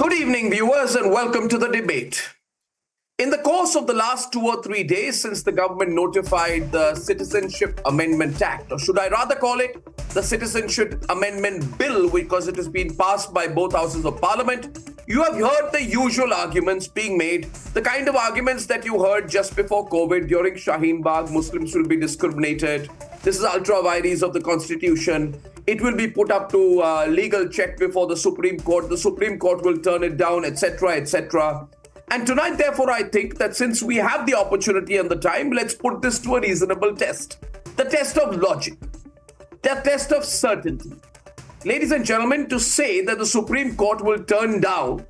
Good evening, viewers, and welcome to the debate. In the course of the last 2 or 3 days since the government notified the Citizenship Amendment Act, or should I rather call it the Citizenship Amendment Bill, because it has been passed by both houses of parliament, you have heard the usual arguments being made, the kind of arguments that you heard just before COVID during Shaheen Bagh. Muslims will be discriminated. This is ultra vires of the constitution. It will be put up to legal check before the Supreme Court. The Supreme Court will turn it down, etc., etc. And tonight, therefore, I think that since we have the opportunity and the time, let's put this to a reasonable test. The test of logic. The test of certainty. Ladies and gentlemen, to say that the Supreme Court will turn down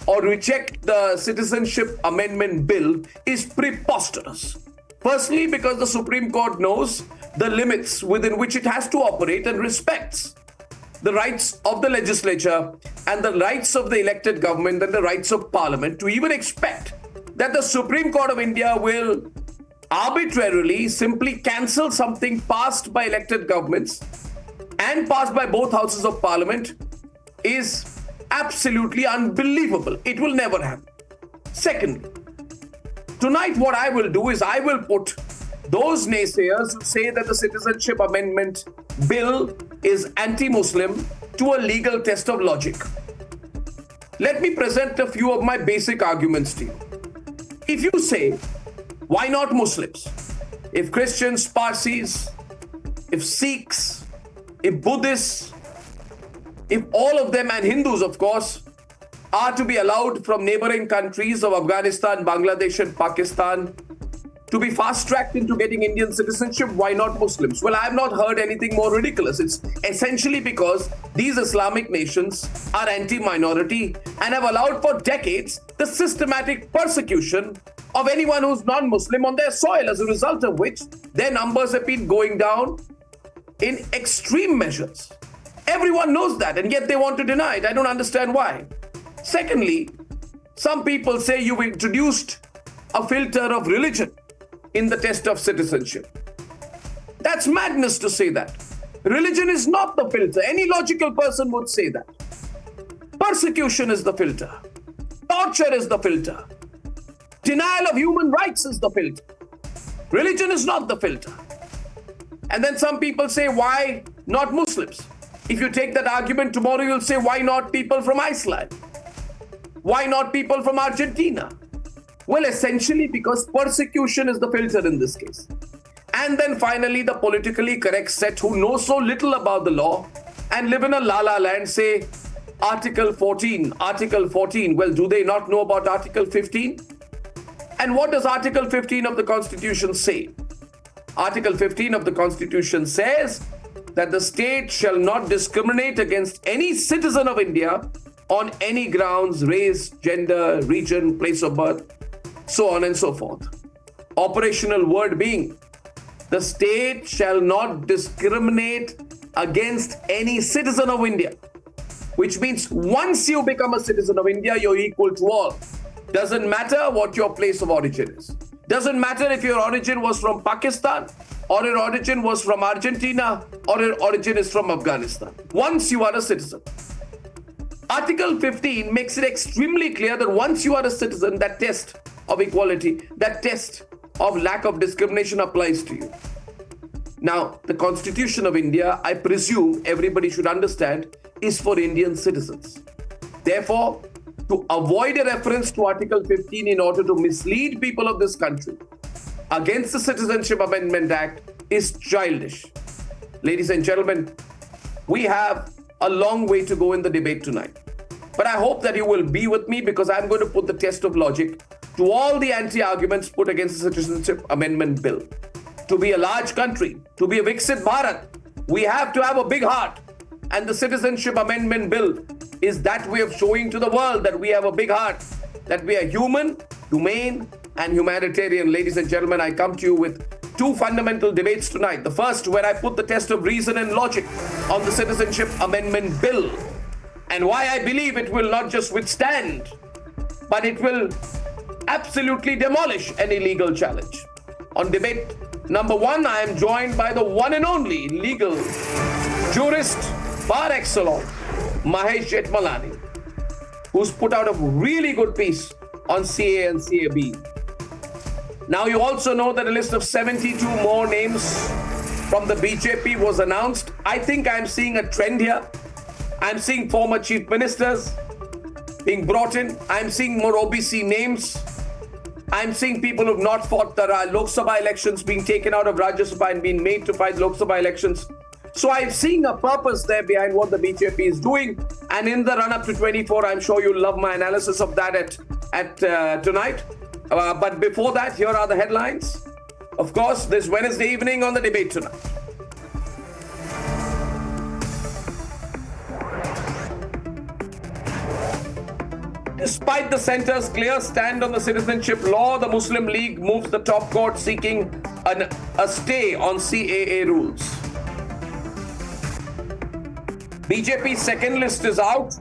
or reject the Citizenship Amendment Bill is preposterous. Firstly, because the Supreme Court knows the limits within which it has to operate and respects the rights of the legislature and the rights of the elected government and the rights of parliament, to even expect that the Supreme Court of India will arbitrarily simply cancel something passed by elected governments and passed by both houses of parliament is absolutely unbelievable. It will never happen. Secondly, tonight what I will do is I will put those naysayers who say that the Citizenship Amendment Bill is anti-Muslim to a legal test of logic. Let me present a few of my basic arguments to you. If you say, why not Muslims? If Christians, Parsis, if Sikhs, if Buddhists, if all of them, and Hindus of course, are to be allowed from neighboring countries of Afghanistan, Bangladesh and Pakistan to be fast-tracked into getting Indian citizenship, why not Muslims? Well, I have not heard anything more ridiculous. It's essentially because these Islamic nations are anti-minority and have allowed for decades the systematic persecution of anyone who's non-Muslim on their soil, as a result of which their numbers have been going down in extreme measures. Everyone knows that, and yet they want to deny it. I don't understand why. Secondly, some people say you've introduced a filter of religion in the test of citizenship. That's madness to say that. Religion is not the filter. Any logical person would say that. Persecution is the filter. Torture is the filter. Denial of human rights is the filter. Religion is not the filter. And then some people say, why not Muslims? If you take that argument tomorrow, you'll say, why not people from Iceland? Why not people from Argentina? Well, essentially because persecution is the filter in this case. And then finally, the politically correct set who know so little about the law and live in a la-la land say, Article 14. Well, do they not know about Article 15? And what does Article 15 of the Constitution say? Article 15 of the Constitution says that the state shall not discriminate against any citizen of India on any grounds, race, gender, region, place of birth, so on and so forth. Operational word being, the state shall not discriminate against any citizen of India, which means once you become a citizen of India, you're equal to all. Doesn't matter what your place of origin is. Doesn't matter if your origin was from Pakistan, or your origin was from Argentina, or your origin is from Afghanistan. Once you are a citizen. Article 15 makes it extremely clear that once you are a citizen, that test of equality, that test of lack of discrimination applies to you. Now, the Constitution of India, I presume everybody should understand, is for Indian citizens. Therefore, to avoid a reference to Article 15 in order to mislead people of this country against the Citizenship Amendment Act is childish. Ladies and gentlemen, we have a long way to go in the debate tonight. But I hope that you will be with me, because I'm going to put the test of logic to all the anti-arguments put against the Citizenship Amendment Bill. To be a large country, to be a Viksit Bharat, we have to have a big heart. And the Citizenship Amendment Bill is that way of showing to the world that we have a big heart, that we are human, humane, and humanitarian. Ladies and gentlemen, I come to you with two fundamental debates tonight. The first, where I put the test of reason and logic on the Citizenship Amendment Bill, and why I believe it will not just withstand, but it will absolutely demolish any legal challenge. On debate number one, I am joined by the one and only legal jurist par excellence, Mahesh Jethmalani. who's put out a really good piece on CA and CAB. Now, you also know that a list of 72 more names from the BJP was announced. I think I'm seeing a trend here. I'm seeing former chief ministers being brought in. I'm seeing more OBC names. I'm seeing people who've not fought the Lok Sabha elections being taken out of Rajya Sabha and being made to fight Lok Sabha elections. So I'm seeing a purpose there behind what the BJP is doing. And in the run-up to 24, I'm sure you'll love my analysis of that at tonight. But before that, here are the headlines. Of course, this Wednesday evening on the debate tonight. Despite the centre's clear stand on the citizenship law, the Muslim League moves the top court seeking a stay on CAA rules. BJP's second list is out,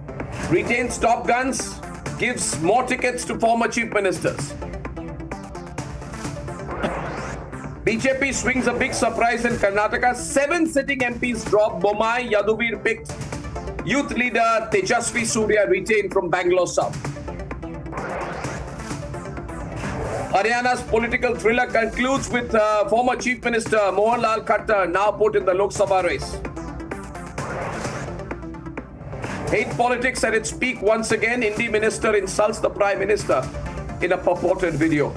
retains top guns, gives more tickets to former chief ministers. BJP swings a big surprise in Karnataka. 7 sitting MPs drop. Bommai Yaduvir picked. Youth leader Tejasvi Surya retained from Bangalore South. Haryana's political thriller concludes with former Chief Minister Mohanlal Khattar now put in the Lok Sabha race. Hate politics at its peak once again. Indi minister insults the Prime Minister in a purported video.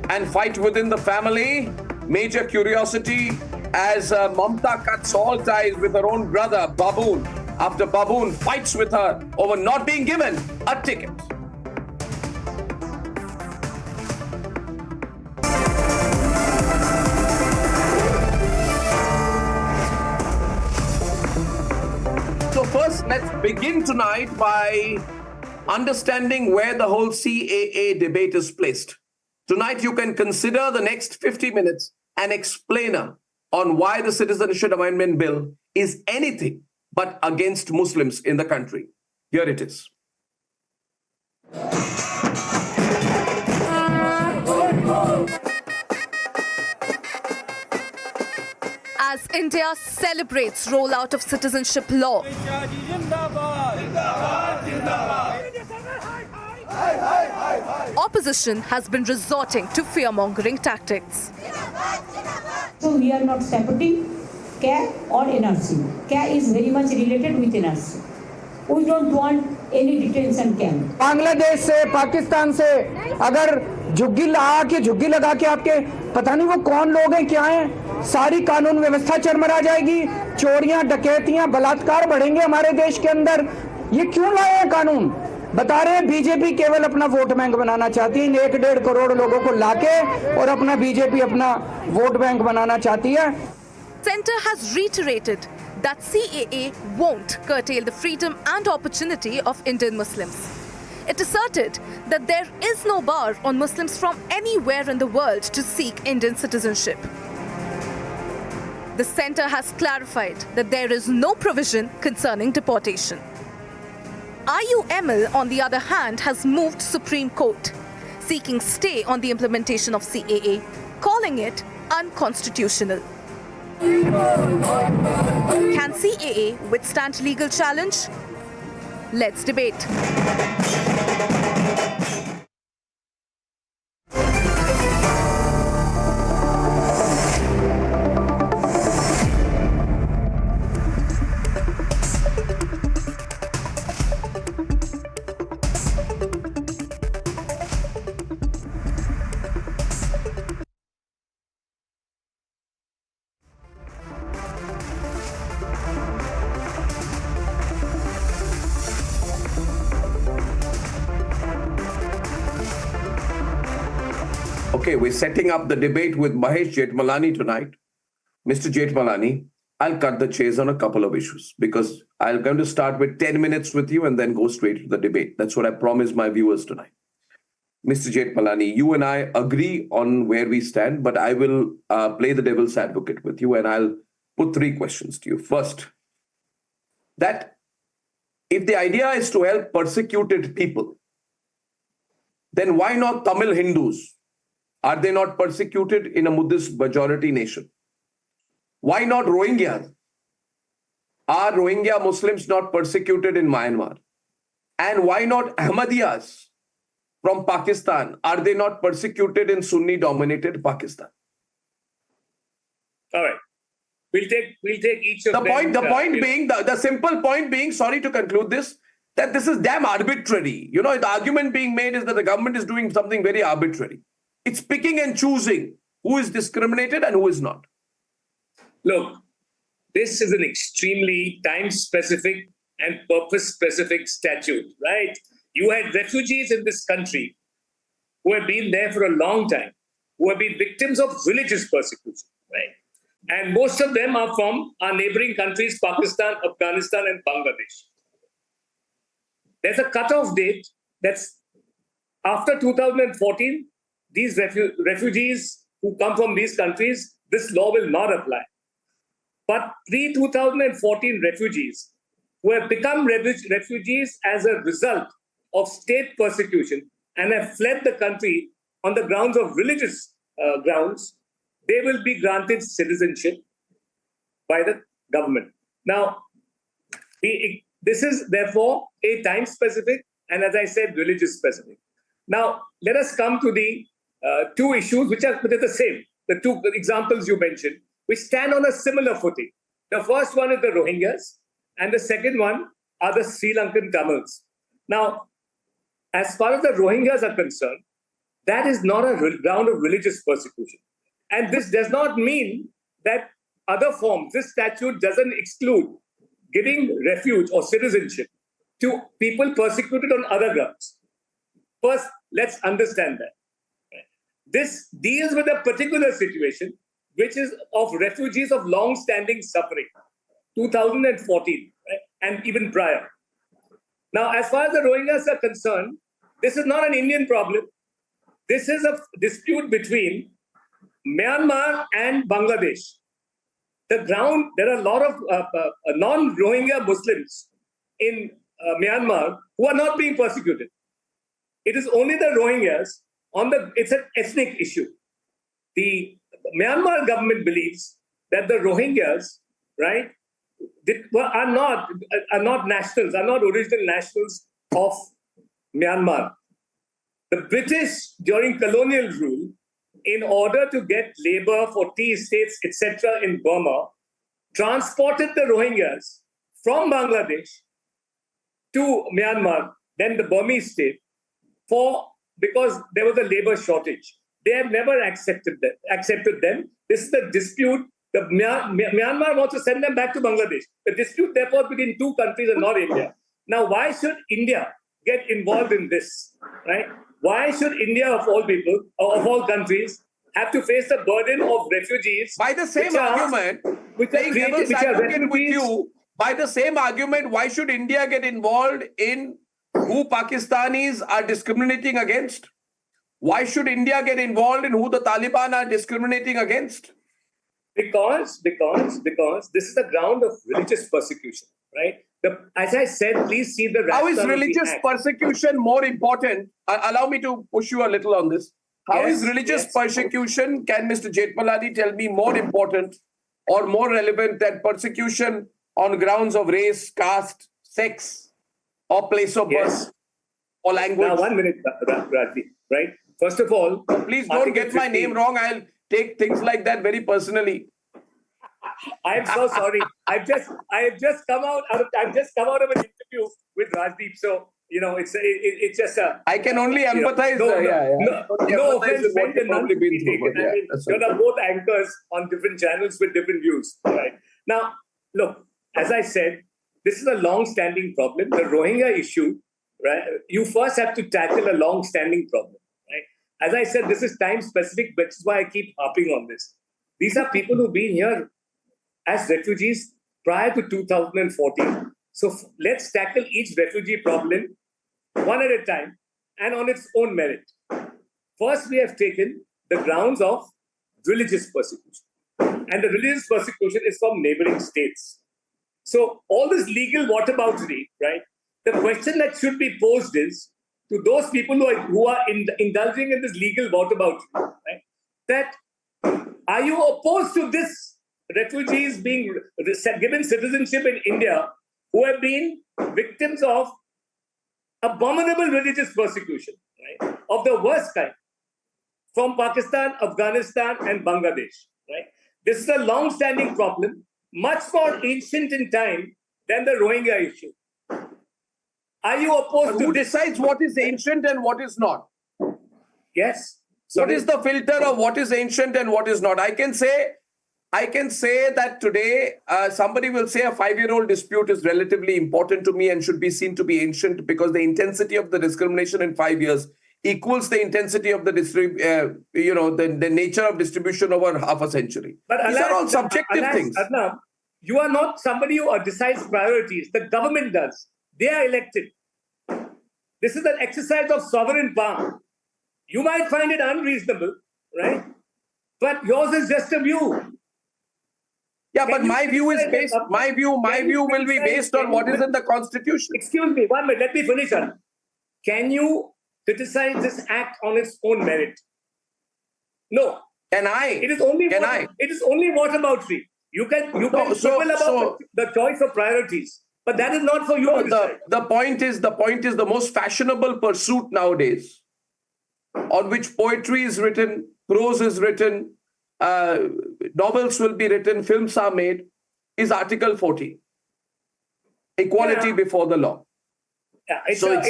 And fight within the family. Major curiosity as Mamta cuts all ties with her own brother, Baboon, after Baboon fights with her over not being given a ticket. So first, let's begin tonight by understanding where the whole CAA debate is placed. Tonight, you can consider the next 50 minutes an explainer on why the Citizenship Amendment Bill is anything but against Muslims in the country. Here it is. As India celebrates rollout of citizenship law, opposition has been resorting to fear-mongering tactics. So we are not supporting CAA or NRC. CAA is very much related with NRC. We don't want any detention camp. Bangladesh से, पाकिस्तान से अगर झुग्गी लगा के आपके पता नहीं वो कौन लोग हैं, क्या हैं, सारी कानून व्यवस्था चरमरा जाएगी, चोरियां, डकैतियां, बलात्कार बढ़ेंगे हमारे देश के अंदर। ये क्यों लाए हैं कानून? बता रहे हैं बीजेपी केवल अपना वोट बैंक बनाना चाहती है, 1.5 करोड़ लोगों को लाके और अपना बीजेपी अपना वोट बैंक बनाना चाहती है। Centre has reiterated that CAA won't curtail the freedom and opportunity of Indian Muslims. It asserted that there is no bar on Muslims from anywhere in the world to seek Indian citizenship. The centre has clarified that there is no provision concerning deportation. IUML, on the other hand, has moved Supreme Court, seeking stay on the implementation of CAA, calling it unconstitutional. Can CAA withstand legal challenge? Let's debate. Okay, we're setting up the debate with Mahesh Jethmalani tonight. Mr. Jethmalani, I'll cut the chase on a couple of issues because I'm going to start with 10 minutes with you and then go straight to the debate. That's what I promised my viewers tonight. Mr. Jethmalani, you and I agree on where we stand, but I will play the devil's advocate with you and I'll put 3 questions to you. First, that if the idea is to help persecuted people, then why not Tamil Hindus? Are they not persecuted in a Buddhist majority nation? Why not Rohingyas? are Rohingya Muslims not persecuted in Myanmar? And why not Ahmadiyas from Pakistan? Are they not persecuted in Sunni-dominated Pakistan? All right. We'll take each of The them. point being, the simple point being, sorry to conclude this, that this is damn arbitrary. You know, the argument being made is that the government is doing something very arbitrary. It's picking and choosing who is discriminated and who is not. Look, this is an extremely time-specific and purpose-specific statute, right? You had refugees in this country who have been there for a long time, who have been victims of religious persecution, right? And most of them are from our neighboring countries, Pakistan, Afghanistan, and Bangladesh. There's a cutoff date that's after 2014, these refugees who come from these countries, this law will not apply. But pre-2014 refugees who have become refugees as a result of state persecution and have fled the country on the grounds of religious grounds, they will be granted citizenship by the government. Now, this is therefore a time-specific and, as I said, religious-specific. Now, let us come to the two issues which are the same, the two examples you mentioned, which stand on a similar footing. The first one is the Rohingyas, and the second one are the Sri Lankan Tamils. Now, as far as the Rohingyas are concerned, that is not a ground of religious persecution. And this does not mean that other forms, this statute doesn't exclude giving refuge or citizenship to people persecuted on other grounds. First, let's understand that. This deals with a particular situation, which is of refugees of long-standing suffering, 2014, right? And even prior. Now, as far as the Rohingyas are concerned, this is not an Indian problem. This is a dispute between Myanmar and Bangladesh. There are a lot of non-Rohingya Muslims in Myanmar who are not being persecuted. It is only the Rohingyas it's an ethnic issue. The Myanmar government believes that the Rohingyas, right, are not nationals, are not original nationals of Myanmar. The British, during colonial rule, in order to get labor for tea estates, etc., in Burma, transported the Rohingyas from Bangladesh to Myanmar, then the Burmese state, because there was a labor shortage. They have never accepted them. This is the dispute. Myanmar wants to send them back to Bangladesh. The dispute, therefore, between two countries and not India. Now, why should India get involved in this, right? Why should India, of all people, of all countries, have to face the burden of refugees? By the same argument, by the same argument, why should India get involved in who Pakistanis are discriminating against? Why should India get involved in who the Taliban are discriminating against? Because this is the ground of religious persecution, right? As I said, please see the How is religious persecution more important? Allow me to push you a little on this. How is religious persecution, can Mr. Jethmalani tell me, more important or more relevant than persecution on grounds of race, caste, sex, or place of birth or language? Now, 1 minute, Rajvi, right? First of all, please don't get my name wrong. I'll take things like that very personally. I'm so sorry. I've just come out of an interview with Rajdeep. So it's just a. I can only empathize. No offense meant and none to be taken. I mean, you're both anchors on different channels with different views. Right now, look, as I said, this is a long-standing problem. The Rohingya issue, right? You first have to tackle a long-standing problem, right? As I said, this is time-specific, which is why I keep harping on this. These are people who've been here as refugees prior to 2014. So let's tackle each refugee problem one at a time and on its own merit. First, we have taken the grounds of religious persecution. And the religious persecution is from neighboring states. So all this legal whataboutery, right? The question that should be posed is to those people who are indulging in this legal whataboutery, right? That are you opposed to this refugees being given citizenship in India who have been victims of abominable religious persecution, right, of the worst kind, from Pakistan, Afghanistan, and Bangladesh. Right? This is a long-standing problem, much more ancient in time than the Rohingya issue. Are you opposed to Who this? decides what is ancient and what is not? Yes. What is the filter of what is ancient and what is not? I can say that today somebody will say a 5-year-old dispute is relatively important to me and should be seen to be ancient because the intensity of the discrimination in 5 years equals the intensity of the the nature of distribution over half a century. But These are all subjective things. Arnab, you are not somebody who decides priorities. The government does. They are elected. This is an exercise of sovereign power. You might find it unreasonable, right? But yours is just a view. Yeah, but my view is based. My view will be based on what is in the Constitution. Excuse me, 1 minute. Let me finish. Arnab. Can you criticize this act on its own merit? No. Can I? It is only. Can I? It is only whataboutery. You can quibble about the choice of priorities, but that is not for you. The point is the most fashionable pursuit nowadays, on which poetry is written, prose is written, novels will be written, films are made, is Article 14, equality before the law. Yeah, it's a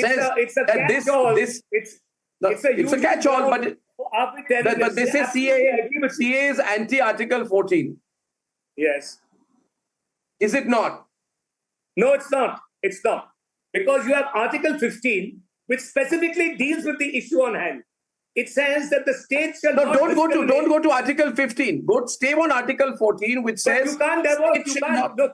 catch-all, but they say CAA is anti-Article 14. Yes. Is it not? No, it's not. It's not. Because you have Article 15, which specifically deals with the issue on hand. It says that the state shall not don't go to Article 15. Stay on Article 14, which says you can't divorce.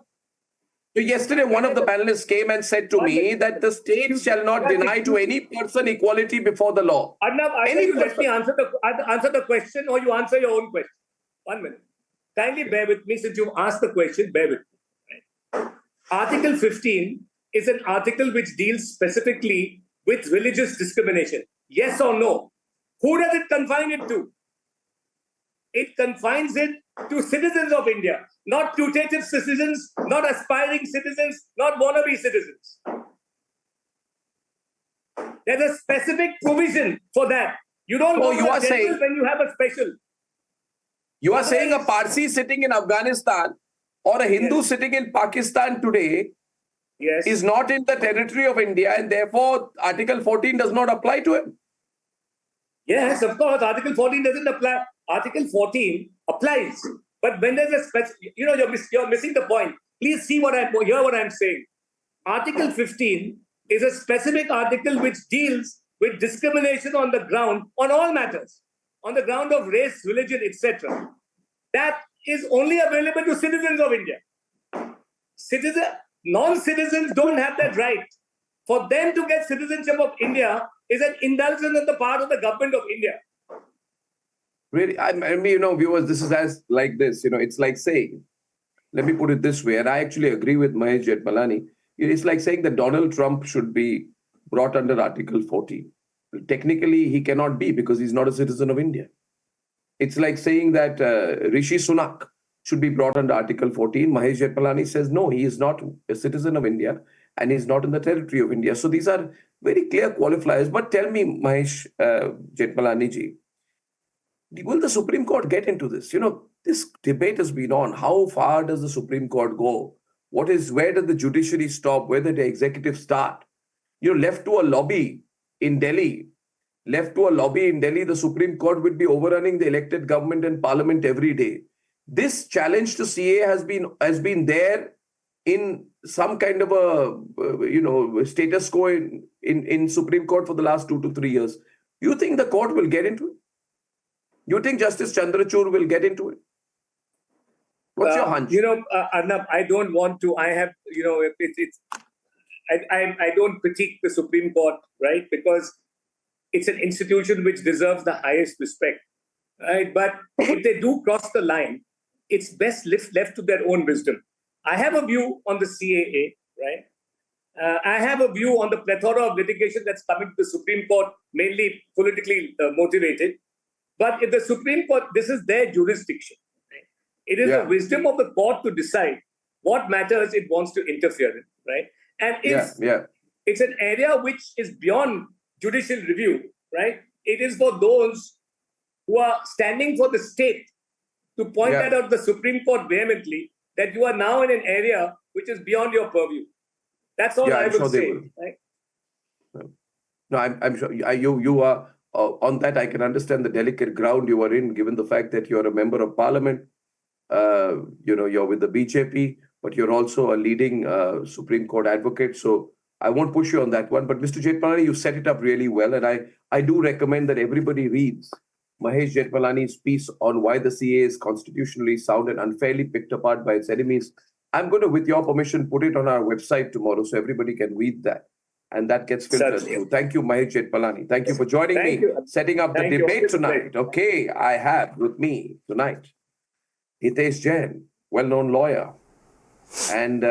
Yesterday, one of the panelists came and said to me that the state shall not deny to any person equality before the law. Arnab, either you let me answer the question or you answer your own question. 1 minute. Kindly bear with me since you've asked the question, bear with me. Right? Article 15 is an article which deals specifically with religious discrimination. Yes or no? Who does it confine it to? It confines it to citizens of India, not putative citizens, not aspiring citizens, not wannabe citizens. There's a specific provision for that. You don't go to a general when you have a special. You are saying a Parsi sitting in Afghanistan or a Hindu sitting in Pakistan today is not in the territory of India, and therefore Article 14 does not apply to him. Yes, of course, Article 14 doesn't apply. Article 14 applies. But when there's a you're missing the point. Please hear what I'm saying. Article 15 is a specific article which deals with discrimination on the ground, on all matters, on the ground of race, religion, etc. That is only available to citizens of India. Non-citizens don't have that right. For them to get citizenship of India is an indulgence on the part of the government of India. Really, I mean, viewers, this is it's like saying, let me put it this way, and I actually agree with Mahesh Jethmalani. It's like saying that Donald Trump should be brought under Article 14. Technically, he cannot be because he's not a citizen of India. It's like saying that Rishi Sunak should be brought under Article 14. Mahesh Jethmalani says, no, he is not a citizen of India and he's not in the territory of India. So these are very clear qualifiers. But tell me, Mahesh Jethmalani ji, will the Supreme Court get into this? This debate has been on. How far does the Supreme Court go? Where does the judiciary stop? Where does the executive start? Left to a lobby in Delhi, the Supreme Court would be overrunning the elected government and parliament every day. This challenge to CAA has been there in some kind of a status quo in Supreme Court for the last 2 to 3 years. You think the court will get into it? You think Justice Chandrachud will get into it? What's your hunch? Arnab, I don't want to. I have, I don't critique the Supreme Court, right? Because it's an institution which deserves the highest respect, right? But if they do cross the line, it's best left to their own wisdom. I have a view on the CAA, right? I have a view on the plethora of litigation that's coming to the Supreme Court, mainly politically motivated. But if the Supreme Court, this is their jurisdiction. Right? It is the wisdom of the court to decide what matters it wants to interfere in, right? And it's an area which is beyond judicial review, right? It is for those who are standing for the state to point that out to the Supreme Court vehemently that you are now in an area which is beyond your purview. That's all I will say. Right? No, I'm sure you are on that. I can understand the delicate ground you are in, given the fact that you are a member of parliament. You're with the BJP, but you're also a leading Supreme Court advocate. So I won't push you on that one. But Mr. Jethmalani, you set it up really well. And I do recommend that everybody reads Mahesh Jethmalani's piece on why the CAA is constitutionally sound and unfairly picked apart by its enemies. I'm going to, with your permission, put it on our website tomorrow so everybody can read that. And that gets filtered through. Thank you, Mahesh Jethmalani. Thank you for joining me, setting up the debate tonight. Okay, I have with me tonight Hitesh Jain, well-known lawyer, and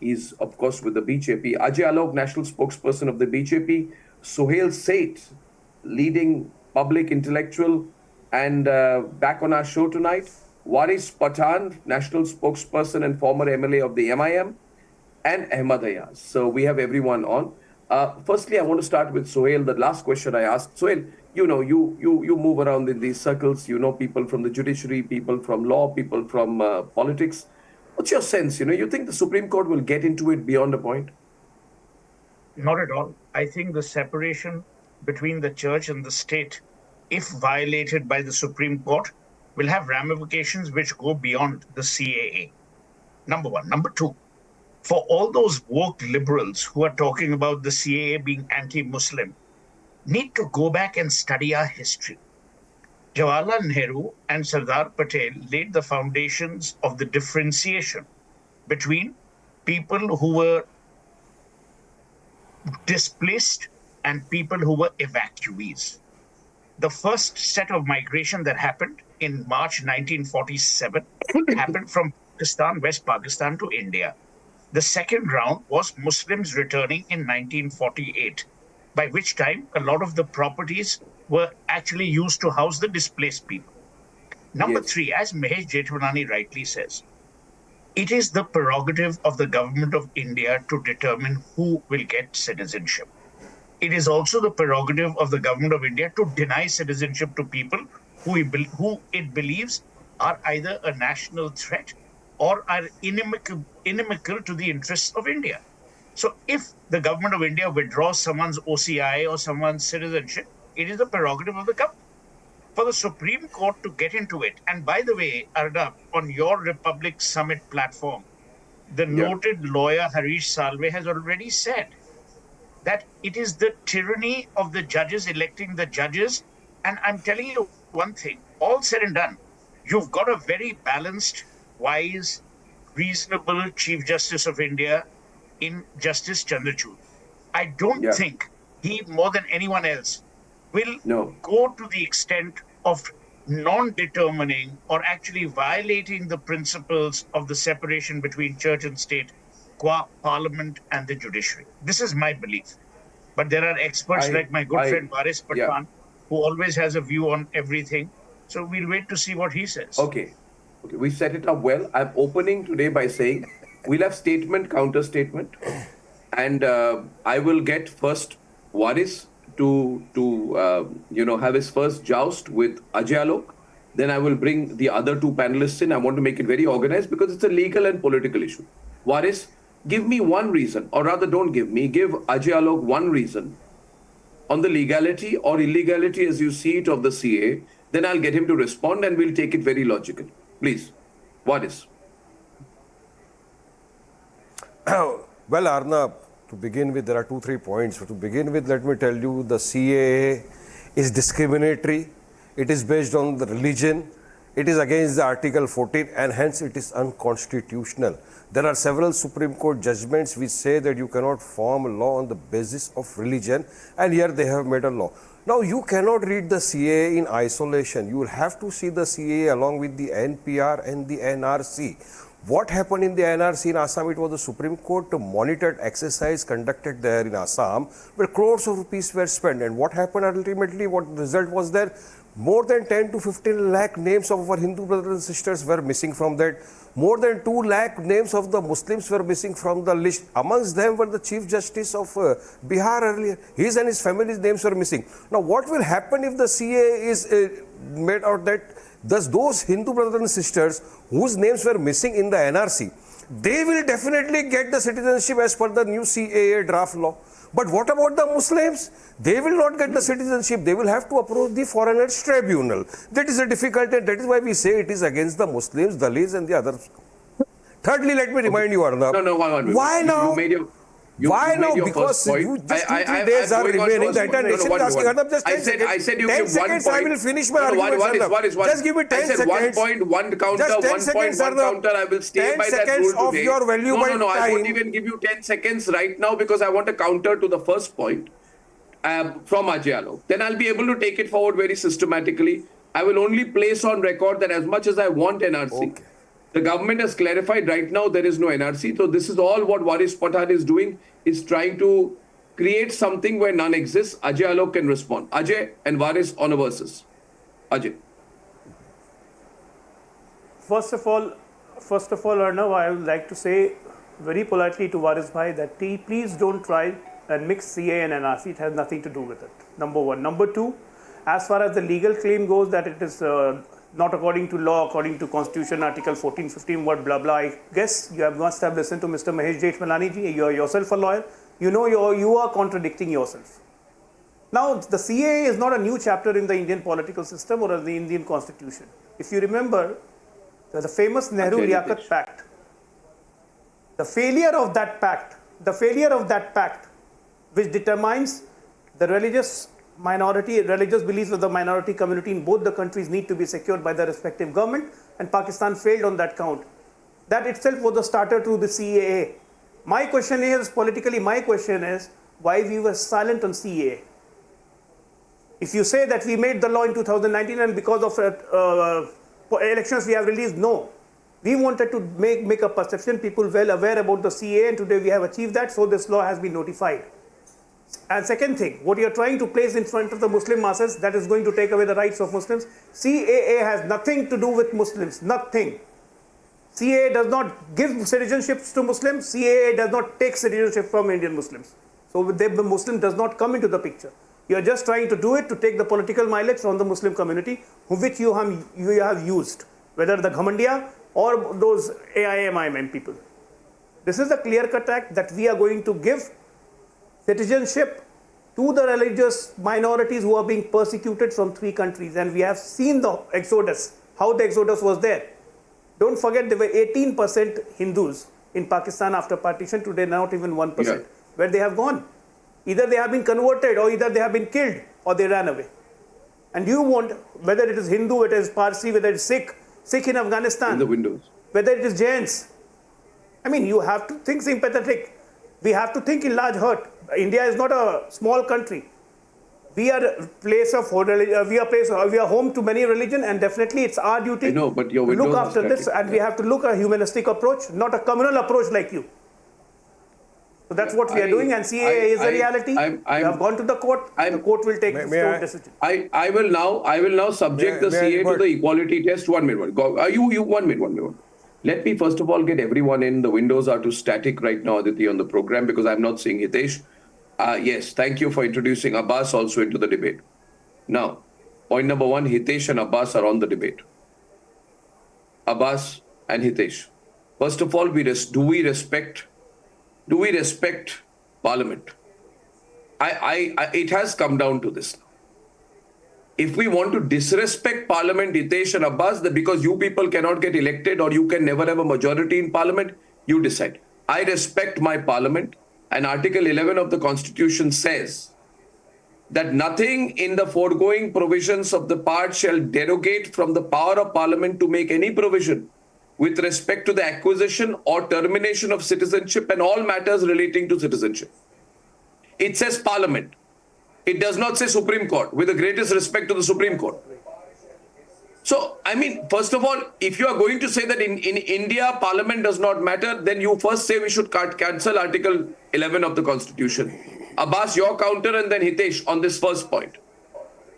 he's, of course, with the BJP. Ajay Alok, national spokesperson of the BJP. Sohail Seth, leading public intellectual, and back on our show tonight, Waris Pathan, national spokesperson and former MLA of the MIM, and Ahmad Ayaz. So we have everyone on. Firstly, I want to start with Sohail. The last question I asked, Sohail, you move around in these circles. You know people from the judiciary, people from law, people from politics. What's your sense? You think the Supreme Court will get into it beyond a point? Not at all. I think the separation between the church and the state, if violated by the Supreme Court, will have ramifications which go beyond the CAA. Number one. Number two, for all those woke liberals who are talking about the CAA being anti-Muslim, need to go back and study our history. Jawaharlal Nehru and Sardar Patel laid the foundations of the differentiation between people who were displaced and people who were evacuees. The first set of migration that happened in March 1947 happened from Pakistan, West Pakistan to India. The second round was Muslims returning in 1948, by which time a lot of the properties were actually used to house the displaced people. Number three, as Mahesh Jethmalani rightly says, it is the prerogative of the government of India to determine who will get citizenship. It is also the prerogative of the government of India to deny citizenship to people who it believes are either a national threat or are inimical to the interests of India. So if the government of India withdraws someone's OCI or someone's citizenship, it is the prerogative of the government. For the Supreme Court to get into it, and by the way, Arnab, on your Republic Summit platform, the noted lawyer Harish Salve has already said that it is the tyranny of the judges electing the judges. And I'm telling you one thing, all said and done, you've got a very balanced, wise, reasonable Chief Justice of India in Justice Chandrachud. I don't think he, more than anyone else, will go to the extent of non-determining or actually violating the principles of the separation between church and state qua parliament and the judiciary. This is my belief. But there are experts like my good friend Waris Pathan, who always has a view on everything. So we'll wait to see what he says. Okay, we set it up well. I'm opening today by saying we'll have statement, counter statement, and I will get first Waris to have his first joust with Ajay Alok. Then I will bring the other two panelists in. I want to make it very organized because it's a legal and political issue. Waris, give me one reason, or rather don't give me, give Ajay Alok one reason on the legality or illegality as you see it of the CA. Then I'll get him to respond and we'll take it very logically. Please, Waris. Well, Arnab, to begin with, there are 2-3 points. To begin with, let me tell you, the CAA is discriminatory. It is based on the religion. It is against the Article 14 and hence it is unconstitutional. There are several Supreme Court judgments which say that you cannot form a law on the basis of religion, and here they have made a law. Now, you cannot read the CAA in isolation. You will have to see the CAA along with the NPR and the NRC. What happened in the NRC in Assam? It was the Supreme Court monitored exercise conducted there in Assam, where crores of rupees were spent. And what happened ultimately? What the result was there? More than 10 to 15 lakh names of our Hindu brothers and sisters were missing from that. More than 2 lakh names of the Muslims were missing from the list. Amongst them were the Chief Justice of Bihar earlier. His and his family's names were missing. Now, what will happen if the CAA is made out that those Hindu brothers and sisters whose names were missing in the NRC, they will definitely get the citizenship as per the new CAA draft law. But what about the Muslims? They will not get the citizenship. They will have to approach the Foreigners Tribunal. That is a difficult, and that is why we say it is against the Muslims, Dalits, and the others. Thirdly, let me remind you, Arnab. No, Why now? Why now? Because you just 2-3 days are remaining. The entire nation is asking. Arnab, just 10 seconds. I said you 10 give 1 seconds, point. I will finish my argument. What is Just give me 10 seconds. I said 1 point, 1 counter, Just 10 1 seconds, point, 1 Arnab. counter. I will stay 10 by that seconds rule of today. your valuable No, I won't time. even give you 10 seconds right now because I want a counter to the first point from Ajay Alok. Then I'll be able to take it forward very systematically. I will only place on record that as much as I want NRC, the government has clarified right now there is no NRC. So this is all what Waris Pathan is doing, is trying to create something where none exists. Ajay Alok can respond. Ajay and Waris on a versus. Ajay. First of all, Arnav, I would like to say very politely to Waris Bhai that please don't try and mix CA and NRC. It has nothing to do with it. Number one. Number two, as far as the legal claim goes that it is not according to law, according to Constitution, Article 14, 15, what blah blah. I guess you must have listened to Mr. Mahesh Jethmalani ji. You are yourself a lawyer. You know you are contradicting yourself. Now, the CAA is not a new chapter in the Indian political system or in the Indian Constitution. If you remember, the famous Nehru-Liaquat Pact, the failure of that pact, which determines the religious beliefs of the minority community in both the countries need to be secured by the respective government, and Pakistan failed on that count. That itself was the starter to the CAA. My question is, why we were silent on CAA? If you say that we made the law in 2019 and because of elections we have released, no. We wanted to make a perception, people well aware about the CAA, and today we have achieved that, so this law has been notified. And second thing, what you are trying to place in front of the Muslim masses, that is going to take away the rights of Muslims. CAA has nothing to do with Muslims, nothing. CAA does not give citizenships to Muslims. CAA does not take citizenship from Indian Muslims. So the Muslim does not come into the picture. You are just trying to do it to take the political mileage from the Muslim community, which you have used, whether the Ghamandiya or those AIM people. This is a clear-cut act that we are going to give citizenship to the religious minorities who are being persecuted from 3 countries. And we have seen the exodus, how the exodus was there. Don't forget there were 18% Hindus in Pakistan after partition. Today not even 1%. Yeah. Where they have gone? Either they have been converted, or either they have been killed, or they ran away. And you want, whether it is Hindu, it is Parsi, whether it is Sikh in Afghanistan, in the windows, whether it is Jains. I mean, you have to think sympathetic. We have to think in large hurt. India is not a small country. We are a place of we are home to many religions, and definitely it's our duty to look after this, and we have to look at a humanistic approach, not a communal approach like you. So that's what we are doing, and CAA is a reality. We have gone to the court. The court will take its own decision. I will now subject the CAA to the equality test. 1 minute. You 1 minute. Let me first of all get everyone in. The windows are too static right now, Aditi, on the program because I'm not seeing Hitesh. Yes, thank you for introducing Abbas also into the debate. Now, point number 1, Hitesh and Abbas are on the debate. Abbas and Hitesh. First of all, do we respect Parliament? It has come down to this now. If we want to disrespect Parliament, Hitesh and Abbas, that because you people cannot get elected or you can never have a majority in Parliament, you decide. I respect my Parliament, and Article 11 of the Constitution says that nothing in the foregoing provisions of the part shall derogate from the power of Parliament to make any provision with respect to the acquisition or termination of citizenship and all matters relating to citizenship. It says Parliament. It does not say Supreme Court, with the greatest respect to the Supreme Court. So, I mean, first of all, if you are going to say that in India, Parliament does not matter, then you first say we should cancel Article 11 of the Constitution. Abbas, your counter, and then Hitesh on this first point.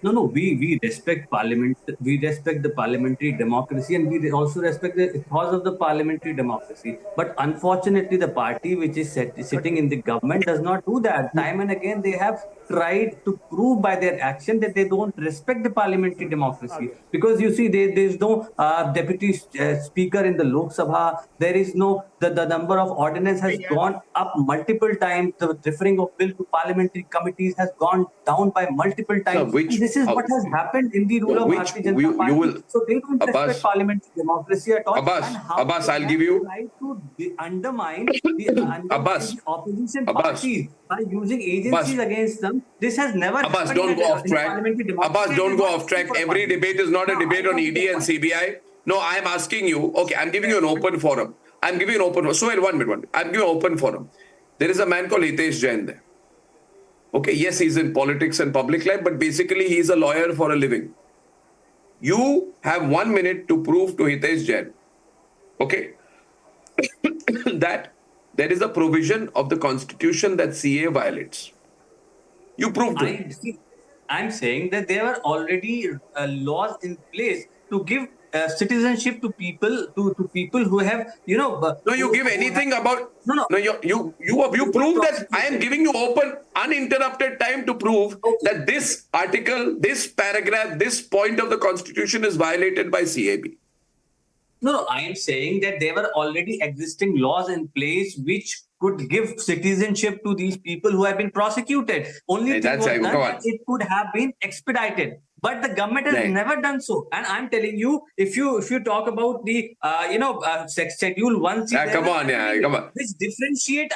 No. We respect parliament. We respect the parliamentary democracy, and we also respect the cause of the parliamentary democracy. But unfortunately, the party which is sitting in the government does not do that. Time and again, they have tried to prove by their action that they don't respect the parliamentary democracy. Because you see, there is no deputy speaker in the Lok Sabha. There is no the number of ordinance has gone up multiple times. The referring of bill to parliamentary committees has gone down by multiple So times. And this is what has happened in the rule of which Bharatiya Janata Party. you will, So they don't respect Abbas, parliamentary democracy at all. Abbas, And how Abbas, they I'll have give you, tried to undermine Abbas, the opposition Abbas, parties by using Abbas, agencies against them. This has never Abbas, happened don't in, go off in a track. parliamentary democracy. Abbas, It don't is go not off track. for a Every parliament. debate is not a Now, debate I on come to ED the and point. CBI. No, I'm asking you. Okay, I'm giving you an open forum. I'm giving you an open forum. So, wait, 1 minute. I'm giving you an open forum. There is a man called Hitesh Jain there. Okay, yes, he's in politics and public life, but basically he's a lawyer for a living. You have 1 minute to prove to Hitesh Jain, okay, that there is a provision of the constitution that CA violates. You prove to him. I'm saying that there were already laws in place to give citizenship to people who have, No, you give who have, anything about. no. No, you prove that I am giving you open, uninterrupted time to prove Okay. that this article, this paragraph, this point of the constitution is violated by CAB. No, I am saying that there were already existing laws in place which could give citizenship to these people who have been prosecuted. Only Hey, thing that's was right. done Come that on. it could have been expedited. But the government has Nahin. never done so. And I'm telling you, if you talk about the schedule 1C, Yeah, come on, yeah, come on. which differentiate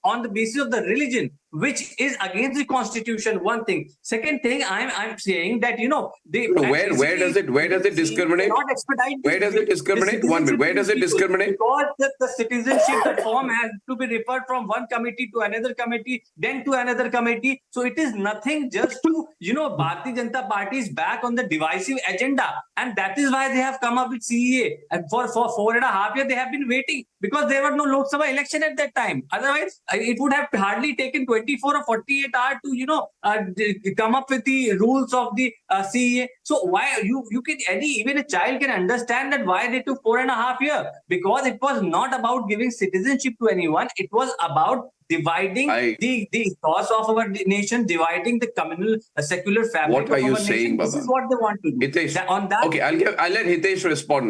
on the basis of the religion, which is against the constitution. One thing. Second thing, I'm saying that they Where does it discriminate? cannot expedite Where does it discriminate? 1 minute. Where does it discriminate? Because the citizenship, the form has to be referred from one committee to another committee, then to another committee. So it is nothing just to, Bharatiya Janata Party is back on the divisive agenda. And that is why they have come up with CEA. And for 4.5 years, they have been waiting because there were no Lok Sabha election at that time. Otherwise, it would have hardly taken 24 or 48 hours to, come up with the rules of the CEA. So why you can even a child can understand that why they took 4.5 years, because it was not about giving citizenship to anyone. It was about dividing the cause of our nation, dividing the communal secular fabric What are of you our saying, nation. Baba? This is what they want to do. Hitesh, On that, okay, I'll let Hitesh respond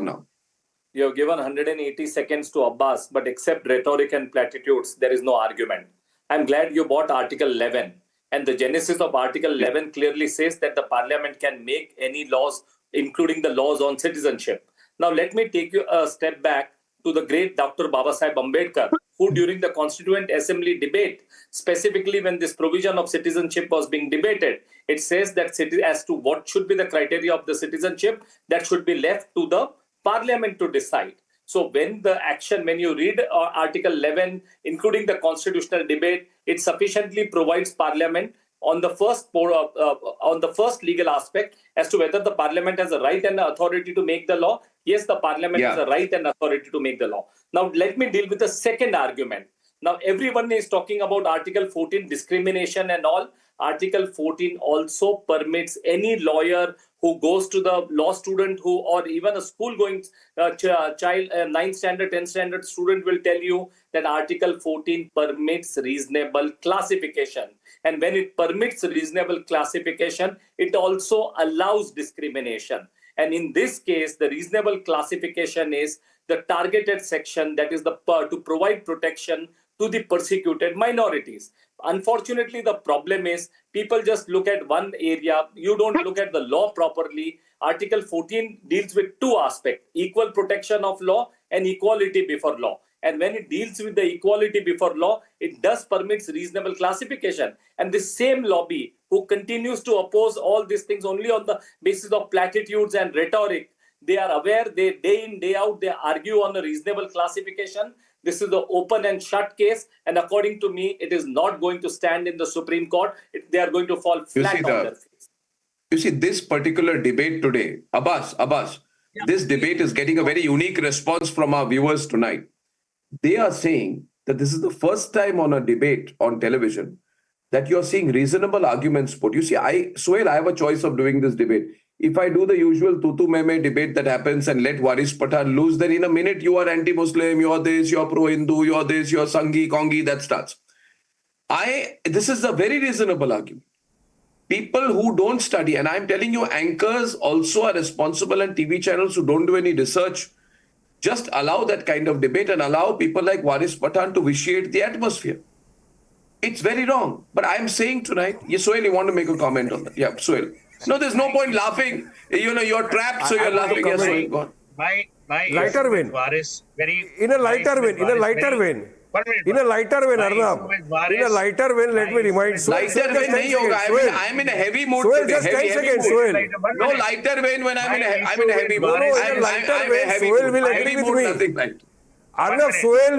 now. You have given 180 seconds to Abbas, but except rhetoric and platitudes, there is no argument. I'm glad you bought Article 11. And the genesis of Article 11 clearly says that the Parliament can make any laws, including the laws on citizenship. Now, let me take you a step back to the great Dr. Babasaheb Ambedkar, who during the Constituent Assembly debate, specifically when this provision of citizenship was being debated, it says that as to what should be the criteria of the citizenship, that should be left to the Parliament to decide. So when you read Article 11, including the constitutional debate, it sufficiently provides Parliament on the first legal aspect as to whether the Parliament has a right and authority to make the law. Yes, the Parliament has a right and authority to make the law. Now, let me deal with the second argument. Now, everyone is talking about Article 14, discrimination and all. Article 14 also permits any lawyer who goes to the law student or even a school-going child, 9th standard, 10th standard student will tell you that Article 14 permits reasonable classification. And when it permits reasonable classification, it also allows discrimination. And in this case, the reasonable classification is the targeted section, that is to provide protection to the persecuted minorities. Unfortunately, the problem is people just look at one area. You don't look at the law properly. Article 14 deals with two aspects: equal protection of law and equality before law. And when it deals with the equality before law, it does permits reasonable classification. And this same lobby who continues to oppose all these things only on the basis of platitudes and rhetoric, they are aware, they day in, day out, they argue on a reasonable classification. This is the open and shut case. And according to me, it is not going to stand in the Supreme Court. They are going to fall flat on their face. You see, this particular debate today, Abbas, this debate is getting a very unique response from our viewers tonight. They are saying that this is the first time on a debate on television that you're seeing reasonable arguments put. You see, Suhail, I have a choice of doing this debate. If I do the usual tutu meme debate that happens and let Waris Pathan lose, then in a minute you are anti-Muslim, you're this, you're pro-Hindu, you're this, you're Sanghi, Kongi, that starts. This is a very reasonable argument. People who don't study, and I'm telling you, anchors also are responsible, and TV channels who don't do any research, just allow that kind of debate and allow people like Waris Pathan to vitiate the atmosphere. It's very wrong. But I'm saying tonight, yes, Suhail, you want to make a comment on that? Yeah, Suhail. No, there's no point laughing. You know, you're trapped, so you're laughing. Yes, Suhail, go on. My Lighter vein. Waris, In a lighter vein, Arnab. In a lighter vein, let me remind. Lighter vein nahi hoga. I'm in a heavy mood Suhail, today. just 10 seconds, Suhail. No lighter vein when I'm in a heavy mood. No, in a lighter vein, Suhail will agree with me. Nothing light. Arnab, Suhail,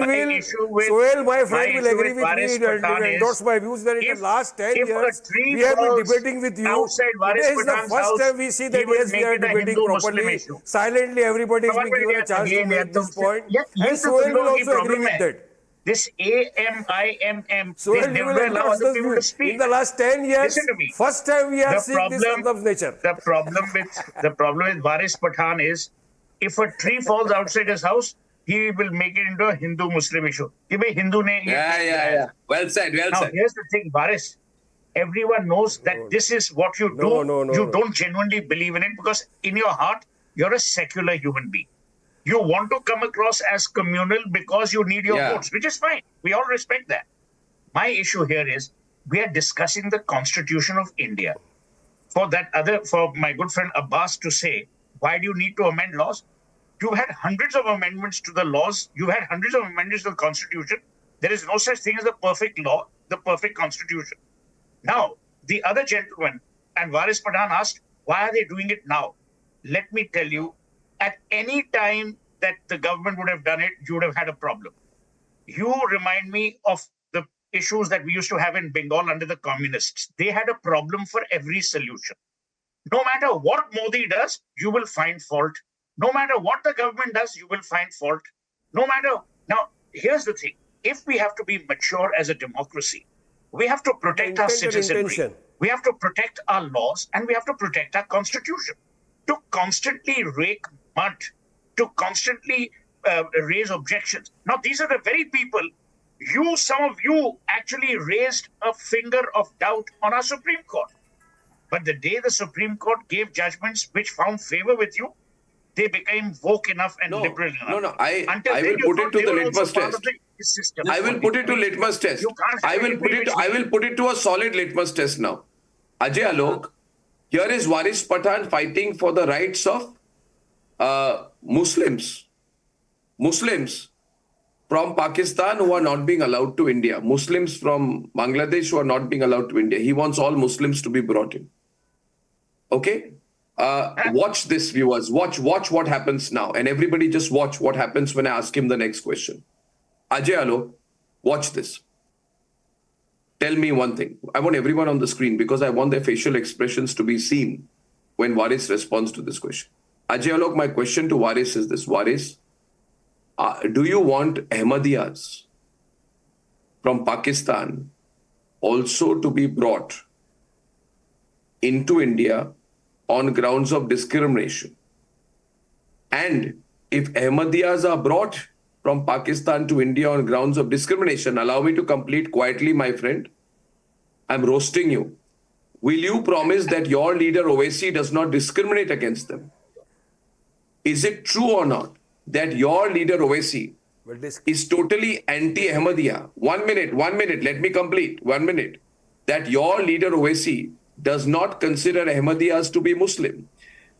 my friend, will agree with me and endorse my views that in the last 10 years, we have been debating with you. Today is the first time we see that, yes, we are debating properly. Silently, everybody is being given a chance to make this point. And Suhail will also agree with that. This AMIMM, Suhail, they you will never allow endorse other this people view. to speak. In the last 10 years, Listen to me. first time we are seeing this Arnab's nature. The problem with Waris Pathan is, if a tree falls outside his house, he will make it into a Hindu-Muslim issue. Yeah. Well said, well Now, said. here's the thing, Waris. Everyone knows that this is what you do. You don't genuinely believe in it because in your heart, you're a secular human being. You want to come across as communal because you need your votes, which is fine. We all respect that. My issue here is we are discussing the Constitution of India. For my good friend Abbas to say, why do you need to amend laws? You've had hundreds of amendments to the laws. You've had hundreds of amendments to the Constitution. There is no such thing as the perfect law, the perfect Constitution. Now, the other gentleman and Waris Pathan asked, why are they doing it now? Let me tell you, at any time that the government would have done it, you would have had a problem. You remind me of the issues that we used to have in Bengal under the communists. They had a problem for every solution. No matter what Modi does, you will find fault. No matter what the government does, you will find fault. Now, here's the thing. If we have to be mature as a democracy, we have to protect our citizenry. We have to protect our laws and we have to protect our constitution. To constantly rake mud, to constantly raise objections. Now, these are the very people, some of you actually raised a finger of doubt on our Supreme Court. But the day the Supreme Court gave judgments which found favor with you, they became woke enough and liberal enough. I will put it to the litmus test. I will put it to litmus test. I will put it to a solid litmus test now. Ajay Alok, here is Waris Pathan fighting for the rights of Muslims from Pakistan who are not being allowed to India. Muslims from Bangladesh who are not being allowed to India. He wants all Muslims to be brought in. Okay? Watch this, viewers. Watch what happens now. And everybody just watch what happens when I ask him the next question. Ajay Alok, watch this. Tell me one thing. I want everyone on the screen because I want their facial expressions to be seen when Waris responds to this question. Ajay Alok, my question to Waris is this. Waris, do you want Ahmadiyyas from Pakistan also to be brought into India on grounds of discrimination? And if Ahmadiyyas are brought from Pakistan to India on grounds of discrimination, allow me to complete quietly, my friend. I'm roasting you. Will you promise that your leader Owaisi does not discriminate against them? Is it true or not that your leader Owaisi is totally anti-Ahmadiyya? 1 minute, let me complete. 1 minute. That your leader Owaisi does not consider Ahmadiyyas to be Muslim.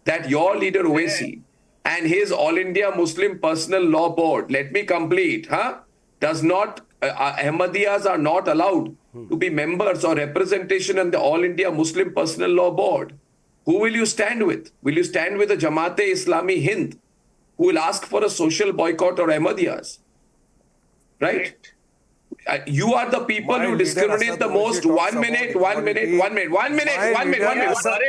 That your leader Owaisi and his All India Muslim Personal Law Board, let me complete, does not, Ahmadiyyas are not allowed to be members or representation in the All India Muslim Personal Law Board. Who will you stand with? Will you stand with the Jamaat-e-Islami Hind, who will ask for a social boycott or Ahmadiyyas? Right? You are the people My who leader discriminate Asad the Owaisi most. talks 1 about minute, 1 minute, equality. 1 minute, 1 minute, My 1 minute, leader 1 minute. Asad-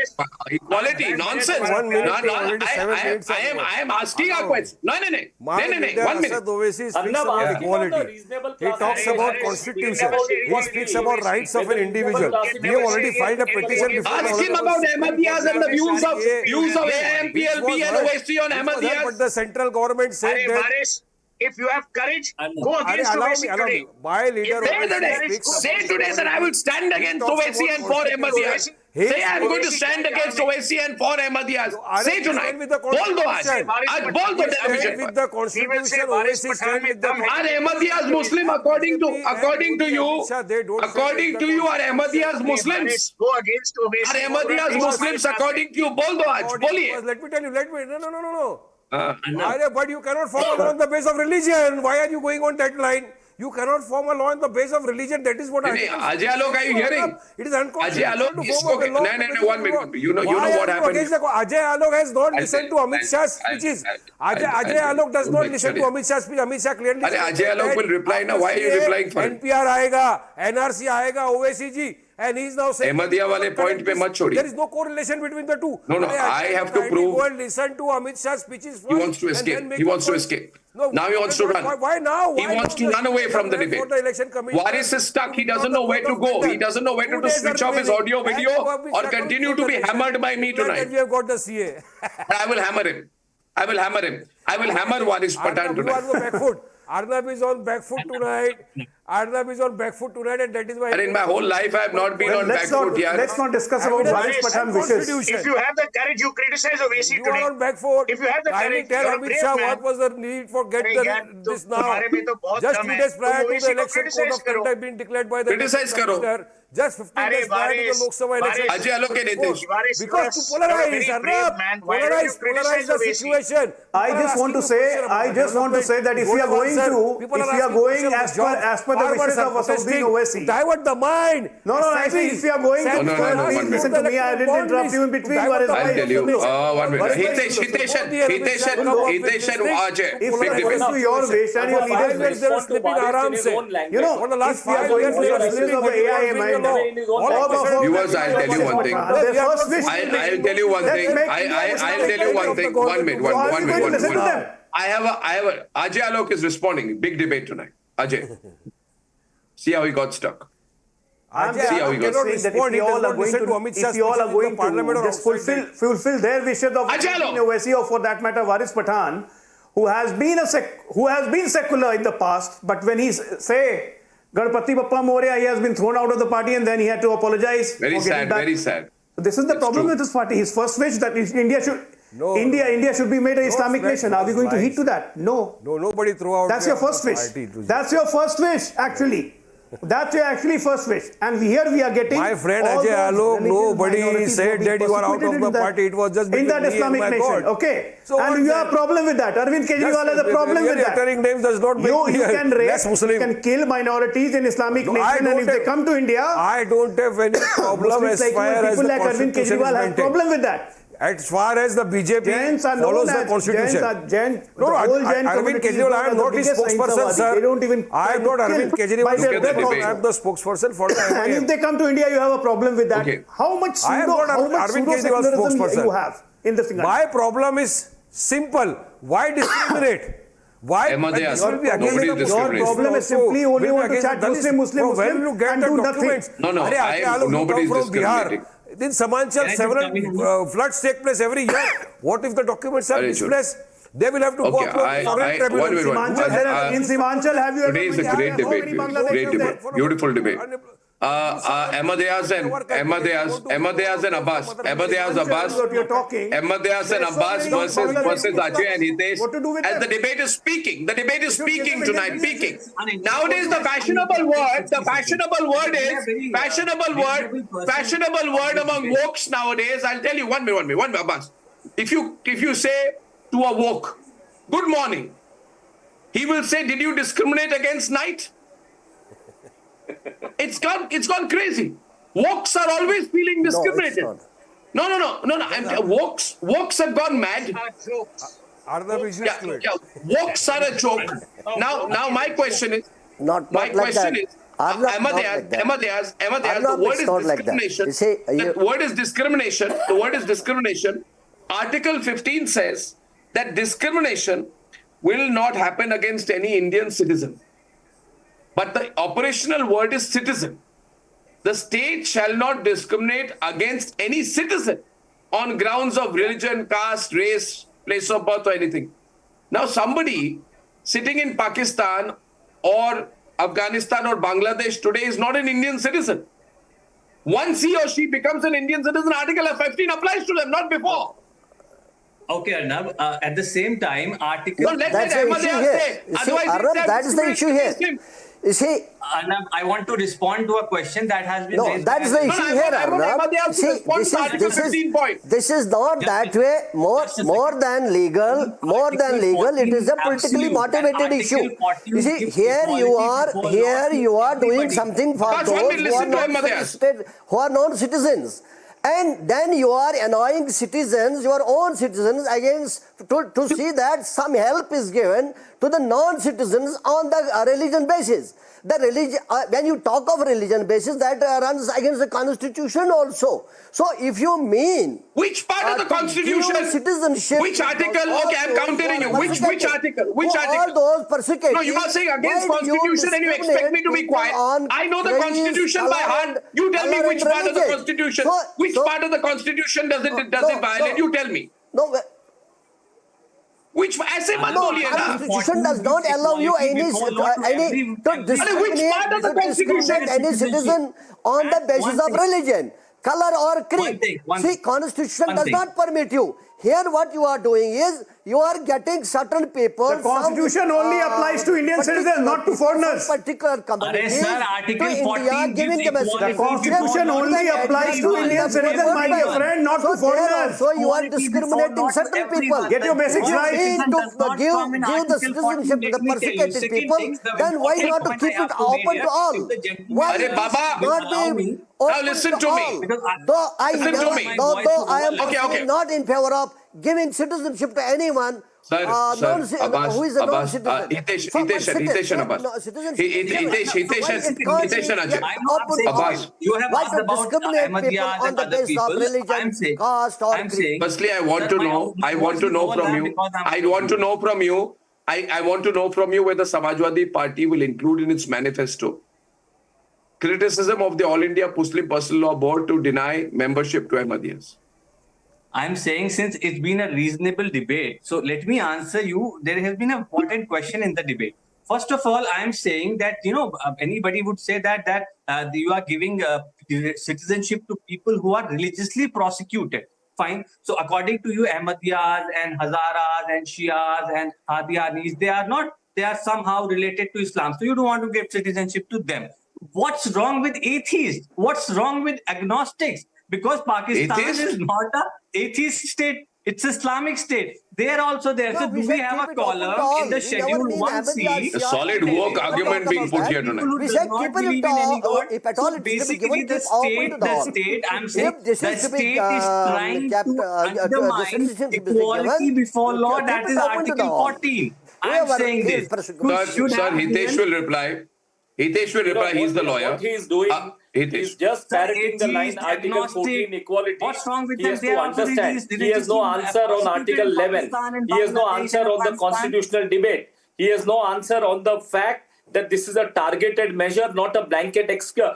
Equality, nonsense. 1 minute, No, no, already 7 minutes I am asking a question. No, My no, leader 1 minute. Asad Owaisi speaks Arnab, about asking on the equality. reasonable He talks classification. about Arnab, constitution. about He equality. speaks about rights of an Whether individual. reasonable We have already filed a petition Ask before the Ask him Honorable about Supreme Ahmadiyas and the Court. views of Which AMPLB was and heard. Owaisi on Which was heard, Ahmadiyas. But the central government said Arey, that. Varis, if you have courage, go against Allow Owaisi me, allow today. me. My leader If Say there is today, courage, go say against today that I will stand against talks Owaisi about and for Ahmadiyas. He- Say I am going to Owaisi stand क्या against है? Owaisi and for Ahmadiyas. Arey, Say he tonight. stand with the बोल दो आज. constitution. आज बोल दो Stand television with पर. the He will say constitution. Varis Owaisi Pathan stand में with the दम है. Are Ahmadiyas Muslim according to you? According to you, are Ahmadiyas Muslims? Go against Owaisi. Are Ahmadiyas Muslims according to you? बोल दो आज. बोलिए. Let me tell you, no. हाँ. But you cannot form a law on the basis of religion. Why are you going on that line? You cannot form a law on the basis of religion. That is what नहीं, Ajay Alok, are you hearing? It is Ajay unconstitutional Alok to is form a law. no, 1 minute. You know what happened. Ajay Alok has not I'll listened to tell- Amit Shah's I'll- speeches. I'll- Ajay I'll- Alok does not I'll- listen to Amit Shah's speech. Amit Shah clearly Arey, said Ajay Alok that will reply now. Why are you after replying for him? NPR आएगा, NRC आएगा, OAC ji, and he is now saying Ahmadiyya वाले point पे मत छोड़िए. there is no correlation between the two. No, Arey, I Ajay, have to kindly prove- go and listen to Amit Shah's speeches first. He wants to and escape. then make He a wants to point. escape. No, Now he wants to run. Why now? He Why wants now? to run away from the Wait debate. for the election commission. Waris is stuck. He doesn't know where to go. He doesn't know where to switch off his audio video or continue to be hammered by me tonight. We have got the CA. But I will hammer him. I will hammer him. I will hammer Waris Pathan Arnab, you are on the tonight. back foot. Arnab is on back foot tonight. Arnab is on back foot tonight, and that is why. And in my whole life, I have not been on back foot. Let's not discuss about Evidence Varis Pathan and wishes. constitution. If you have the courage, you criticize Owaisi You are today. on back foot. If you have the Kindly courage, tell you're a Amit brave Shah man. what was the need for get अरे यार, this now. तुम्हारे में तो बहुत Just दम 2 है. days prior तुम to the Owaisi को election, code criticize of करो. conduct being declared by the Criticize election करो. commissioner. Just 15 अरे days prior to the Varis, Lok Sabha election. Varis. Ajay Alok and Nitish. Varis, Because to you're a polarize, very Arnab, brave man. Why don't you polarize the criticize Owaisi? situation. I just want to say that if we are going as per the wishes of Asauddin Owaisi. Divert the mind. No, I think if we are going to, No, please listen to me. I didn't interrupt you in between. I'll tell you. 1 minute. Varis, Hitesh and Ajay. If Big it debate. goes to your wish and your Varis leader's wish, they were respond to sleeping Varis aram in his se. own language. you know, For the last if we are 5 going years, to they the are wishes sleeping of the between AIM, between the law. All All of of Viewers, I'll tell you one thing. Their first wish. I'll tell you one thing. I'll tell you one thing. 1 minute. So are you going to listen to them? I have a Ajay Alok is responding. Big debate tonight. Ajay. See how he got stuck. I'm See how he got saying that if you all are going to just fulfill their wishes of Ajay Alok. Owaisi or for that matter Varis Pathan, who has been secular in the past, but when he say Ganpati Bappa Moria, he has been thrown out of the party and then he had to apologize. Very for getting sad. back. Very sad. This is the It's problem true. with this party. His first wish that India should be made an Islamic sweat, nation. Are we no going to heed lies. to that? No. No, nobody threw out. That's your first wish. That's your first wish, actually. That's your actually first wish. And here we are getting. My friend all Ajay those Alok, religious nobody minorities said who are being that you are out persecuted of the in that- party. It was just in between that me and Islamic my nation. God. Okay. So and what you then? have a problem with that. Arvind Kejriwal has a problem with that. Uttering names does not make You me can rape, less Muslim. you can kill minorities in Islamic No, I nation, and don't if they have- come to India, I don't have any problem Muslims as like you far and as people the like Arvind constitution Kejriwal is have maintained. problem with that. As far as the BJP Jains are follows known the as constitution. No, No, whole Jain Arvind community is Kejriwal, I known am as the not his biggest spokesperson, Ahimsawadi. sir. They don't even I am try not to Arvind kill Kejriwal. by their Look at the breath debate. I am the spokesperson for the And if MIM. they come to India, you have a problem with that. Okay. How much I am not Arvind Kejriwal's pseudo-secularism spokesperson. you have in this thing? My problem is simple. Why discriminate? Why? Ahmadiyas, This will be against nobody the- discriminates. Your problem is simply only will be want to against chat the Muslim, Muslim, From where Muslim, will you get and the do nothing. documents? No, Arey, Ajay Alok, you nobody's come from Bihar. discriminating. In Samanchal, several floods take place every year. What if the documents are Arey, sure. misplaced? They will have to go Okay, up to a foreign tribunal. one minute, one minute. In Simanchal, have you ever Today is a been- great how debate. many Bangladeshis Great are debate. there? Beautiful debate. Ahmadiyas and Abbas. What you're talking. Ahmadiyas and There's so Abbas many versus Bangladeshi Ajay and Hitesh. What to do with As the them? debate is speaking. The debate is You should speaking give them tonight. Indian Speaking. Nowadays, the fashionable word among wokes nowadays. I'll tell you one minute, Abbas. If you say to a woke, good morning, he will say, did you discriminate against night? It's gone crazy. Wokes are always feeling discriminated. No. Wokes have gone mad. Are the business to it? Wokes are a joke. Now my question is, Not My like question that. is, Arnab, not like that. Ahmadiyaz, the Arnab, word it's is not like that. discrimination. You see, The word is discrimination. The word is discrimination. Article 15 says that discrimination will not happen against any Indian citizen. But the operational word is citizen. The state shall not discriminate against any citizen on grounds of religion, caste, race, place of birth, or anything. Now, somebody sitting in Pakistan or Afghanistan or Bangladesh today is not an Indian citizen. Once he or she becomes an Indian citizen, Article 15 applies to them, not before. Okay, Arnab. At the same time, Article. No, let That's the issue Ahmadiyaz here. say. You see, Otherwise, Arnab, that is the issue here. You see, Arnab, I want to respond to a question that has been no, raised. that is the by- issue I here, want Arnab. Ahmadiyaz to See, respond to Article 15 point. this is not Just that a- way. More just a second. than legal, more than Article legal. It 14 is a politically absolute. motivated Article issue. 14 You see, gives here you equality before law to are doing everybody. something for First, one those will who are listen to not Ahmadiyaz. who are non-citizens. And then you are annoying citizens, your own citizens, against to see that some help is given to the non-citizens on the religion basis. The religion, when you talk of religion basis, that runs against the constitution also. So if you mean Which part of the to Constitution? give citizenship Which to article? all Okay, I'm those countering who you. are Which persecuted, article? Which to article? all those persecuted. No, you are saying against why do Constitution and you expect me to be discriminate quiet. people on I know the race, Constitution by colour heart. and- You tell me colour which and part of the religion. Constitution. So- Which so- part of the Constitution does it No, violate? no. You tell me. No, Which ऐसे मत no, बोलिए ना. Constitution does not allow you any to which part of the Constitution? discriminate any citizen on the basis of religion, color or creed. One See, thing. Constitution One does thing. not permit you. Here what you are doing is, you are getting certain people. The Constitution only applies to Indian citizens, not to foreigners. Particular communities. sir, Article to 14 India, gives giving them a equality The Constitution only applies to Indian citizens, my dear friend, not to foreigners. So you are Equality discriminating before law to certain people. everyone. Get your basics You right. mean Does not to come in give the Article 14, citizenship to the let me tell you. persecuted Second people, thing, the then why important not to point keep I it have to make open here, to all? if the gentleman Why Arey it Baba, not allow be me- Now open listen to to me. all? Because Though I Listen to never, me. though I am Okay, okay. not in favor of giving citizenship to anyone Sir, Abbas, who is a Abbas, non-citizen. Hitesh and Abbas. Hitesh and Ajay. I'm not saying Abbas. you have Why asked to about discriminate Ahmadiyas people on and the other basis of people. religion, caste or I'm creed? saying. Firstly, I want to know from you. I want to know from you. I want to know from you whether Samajwadi Party will include in its manifesto criticism of the All India Muslim Personal Law Board to deny membership to Ahmadiyas. I'm saying since it's been a reasonable debate, so let me answer you. There has been an important question in the debate. First of all, I'm saying that anybody would say that you are giving citizenship to people who are religiously prosecuted. Fine. So according to you, Ahmadiyas and Hazaras and Shias and Qadianis, they are somehow related to Islam. So you don't want to give citizenship to them. What's wrong with atheists? What's wrong with agnostics? Because Pakistan is not an atheist state. It's Islamic state. They are also there. No, so do we have a column in the schedule 1C? A solid work argument being put here tonight. We said keep it all, if at all it is to be given, keep open to the all. The state, I'm saying, If this the is to be state is trying kept, to the undermine citizenship is equality given, before law. keep That it is open to Article the all. 14. I'm Whoever saying is this. persecuted. Sir, Hitesh will reply. Hitesh will reply. He's the lawyer. What he is doing Hitesh. is just parroting the line atheist, Article agnostic. 14 equality. What's wrong with He them? has They to are also understand. religiously He has no answer on prosecuted Article in 11. Pakistan and He has no Bangladesh answer and on the Afghanistan. constitutional debate. He has no answer on the fact that this is a targeted measure, not a blanket exclusion.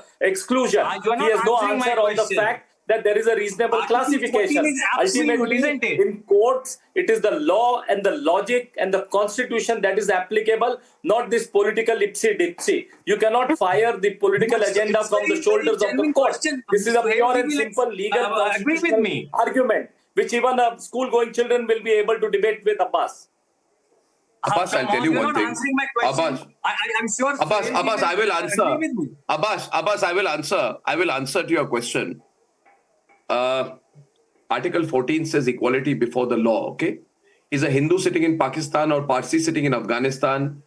You are He not has no answering my answer on the question. fact that there is a reasonable Article 14 classification. is absolute, Ultimately, isn't it? in courts, it is the law and the logic and the constitution that is applicable, not this political ipsy-dipsy. You cannot fire the political agenda it's from the very, shoulders very of the genuine court. question. This is a So pure and everybody simple legal agree with constitutional me. argument, which even a school-going children will be able to debate with Abbas. Abbas, I'll tell you You're one not thing. answering my question. Abbas, I'm sure. Abbas, I will answer. Agree with me. Abbas, I will answer. I will answer to your question. Article 14 says equality before the law, okay? Is a Hindu sitting in Pakistan or Parsi sitting in Afghanistan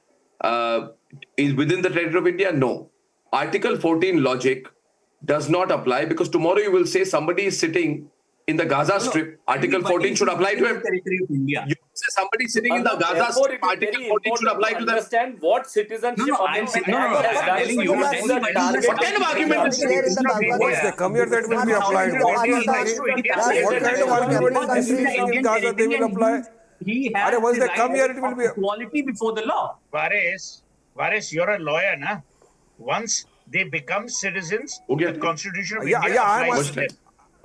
is within the territory of India? No. Article 14 logic does not apply because tomorrow you will say somebody is sitting in the Gaza Strip. Article 14 should apply to him. Territory of India. say somebody sitting in the Gaza Therefore, Strip, it is Article very 14 should important apply to to them. understand what Citizenship No, no, Amendment no, Act no, has I'm done. telling you, What is the target? What kind of argument is There in this? the Gaza Once they come here, that will be applied. Pakistan- What is Pakistan- what kind of argument is this in Gaza they will apply? He has Once the they come here, it will of be- equality before the law. Vares, you're a lawyer, na? Once they become citizens, Okay. the Constitution of Yeah, India yeah, I applies was- to them.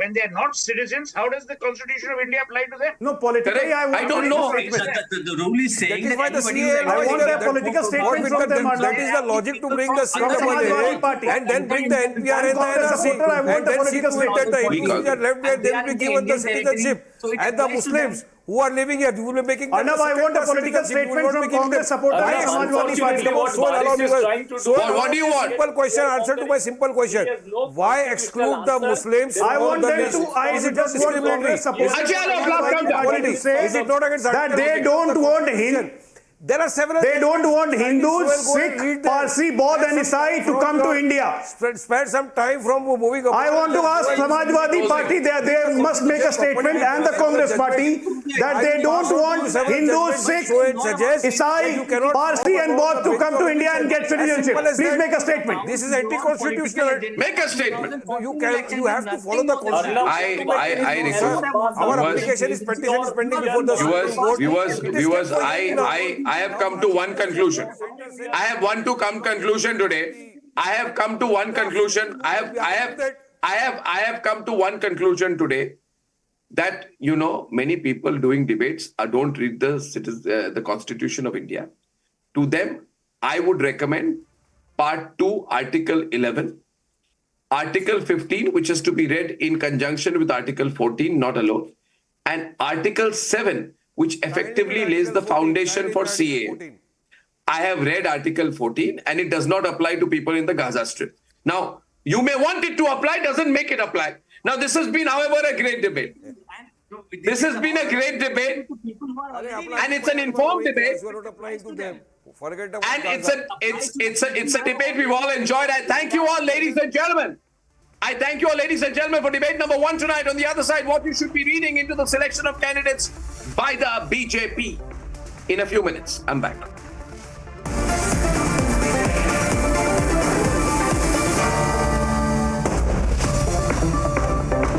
When they are not citizens, how does the Constitution of India apply to them? No, politically, Correct. I don't want know. a statement. The rule is saying That is why the anybody CAA who law I is want there. a political What statement with from the- them, that is the logic to bring the Samajwadi Party. CAA and then bring the NPR and the Congress NRC supporter, I want and a then see political to it that the statement. NPs are left where they will be given the citizenship. And the Muslims who are living here, you will be making them Arnab, the I want a second-class political citizenship. You will statement not from be giving Congress them- supporter Arnab, and Samajwadi Party. unfortunately, what Varis is trying to do- What do you want? Simple question. Answer to my simple question. He has no Why constitutional exclude the answer. Muslims I from want the them list? to, I Is it not just want discriminatory? Congress supporters Ajay, no, and clap, Samajwadi clap, Party to Is say it not against that they don't want Hindu. There are several. They don't want Hindus, Well, go and Sikh, read them. Parsi, Bodh and Isai to come to India. Spend some time from moving. I want to ask Samajwadi Party, they must make a statement, and the Congress Party, that they don't want Hindus, Sikh, Isai, Parsi and Bodh to come to India and get citizenship. Please make a statement. This is anti-constitutional. Make a statement. You have to follow the constitution. I request. Our Viewers- application is pending before the Supreme Court. Viewers, I have come to one conclusion. I have conclusion today. I have come to one conclusion. I have come to one conclusion today that, many people doing debates don't read the Constitution of India. To them, I would recommend Part 2, Article 11, Article 15, which is to be read in conjunction with Article 14, not alone, and Article 7, which effectively lays the foundation for CAA. I have read Article 14 and it does not apply to people in the Gaza Strip. Now, you may want it to apply, doesn't make it apply. Now, this has been, however, a great debate. This has been a great debate and it's an informed debate. And it's a debate we've all enjoyed. I thank you all, ladies and gentlemen. I thank you all, ladies and gentlemen, for debate number 1 tonight. On the other side, what you should be reading into the selection of candidates by the BJP. In a few minutes, I'm back.